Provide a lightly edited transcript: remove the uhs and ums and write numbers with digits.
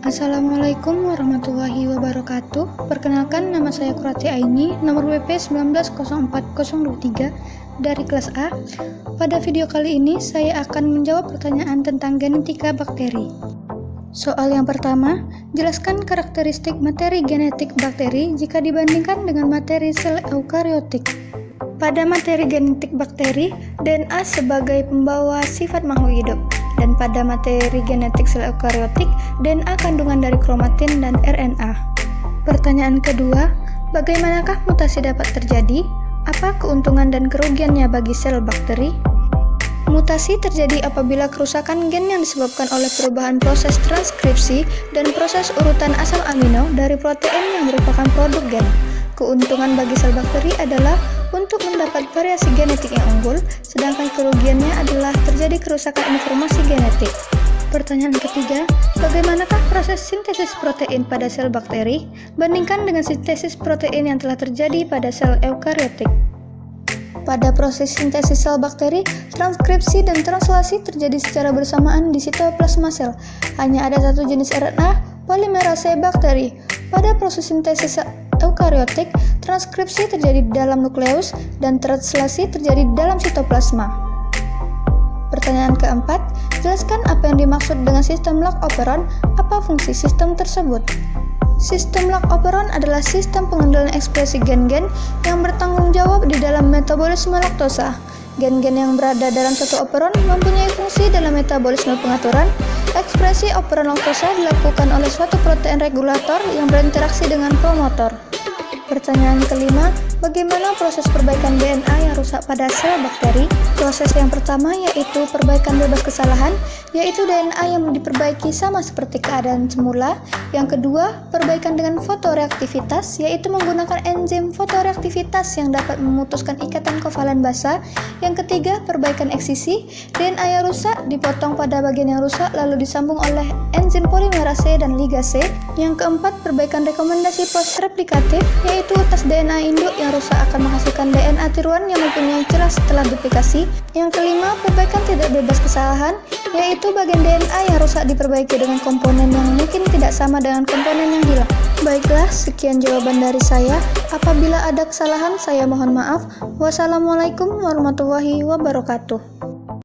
Assalamualaikum warahmatullahi wabarakatuh. Perkenalkan, nama saya Kurati Aini, nomor WP 1904023 dari kelas A. Pada video kali ini saya akan menjawab pertanyaan tentang genetika bakteri. Soal yang pertama, jelaskan karakteristik materi genetik bakteri jika dibandingkan dengan materi sel eukariotik. Pada materi genetik bakteri, DNA sebagai pembawa sifat makhluk hidup. Dan pada materi genetik sel eukariotik, DNA kandungan dari kromatin dan RNA. Pertanyaan kedua, bagaimanakah mutasi dapat terjadi? Apa keuntungan dan kerugiannya bagi sel bakteri? Mutasi terjadi apabila kerusakan gen yang disebabkan oleh perubahan proses transkripsi dan proses urutan asam amino dari protein yang merupakan produk gen. Keuntungan bagi sel bakteri adalah untuk mendapat variasi genetik yang unggul, sedangkan kerugiannya adalah terjadi kerusakan informasi genetik. Pertanyaan ketiga, bagaimanakah proses sintesis protein pada sel bakteri? Bandingkan dengan sintesis protein yang telah terjadi pada sel eukariotik. Pada proses sintesis sel bakteri, transkripsi dan translasi terjadi secara bersamaan di sitoplasma sel. Hanya ada satu jenis RNA, polimerase bakteri. Pada proses sintesis eukariotik, transkripsi terjadi di dalam nukleus dan translasi terjadi di dalam sitoplasma. Pertanyaan keempat, jelaskan apa yang dimaksud dengan sistem lock operon, apa fungsi sistem tersebut? Sistem lock operon adalah sistem pengendalian ekspresi gen-gen yang bertanggung jawab di dalam metabolisme laktosa. Gen-gen yang berada dalam satu operon mempunyai fungsi dalam metabolisme pengaturan. Ekspresi operon laktosa dilakukan oleh suatu protein regulator yang berinteraksi dengan promotor. Pertanyaan kelima, bagaimana proses perbaikan DNA yang rusak pada sel bakteri? Proses yang pertama yaitu perbaikan bebas kesalahan, yaitu DNA yang diperbaiki sama seperti keadaan semula. Yang kedua, perbaikan dengan fotoreaktivitas, yaitu menggunakan enzim fotoreaktivitas yang dapat memutuskan ikatan kovalen basa. Yang ketiga, perbaikan eksisi, DNA yang rusak dipotong pada bagian yang rusak lalu disambung oleh enzim polimerase dan ligase. Yang keempat, perbaikan rekomendasi post-replikatif, yaitu tas DNA induk yang rusak akan menghasilkan DNA tiruan yang mempunyai celah setelah duplikasi. Yang kelima, perbaikan tidak bebas kesalahan, yaitu bagian DNA yang rusak diperbaiki dengan komponen yang mungkin tidak sama dengan komponen yang hilang. Baiklah, sekian jawaban dari saya. Apabila ada kesalahan, saya mohon maaf. Wassalamualaikum warahmatullahi wabarakatuh.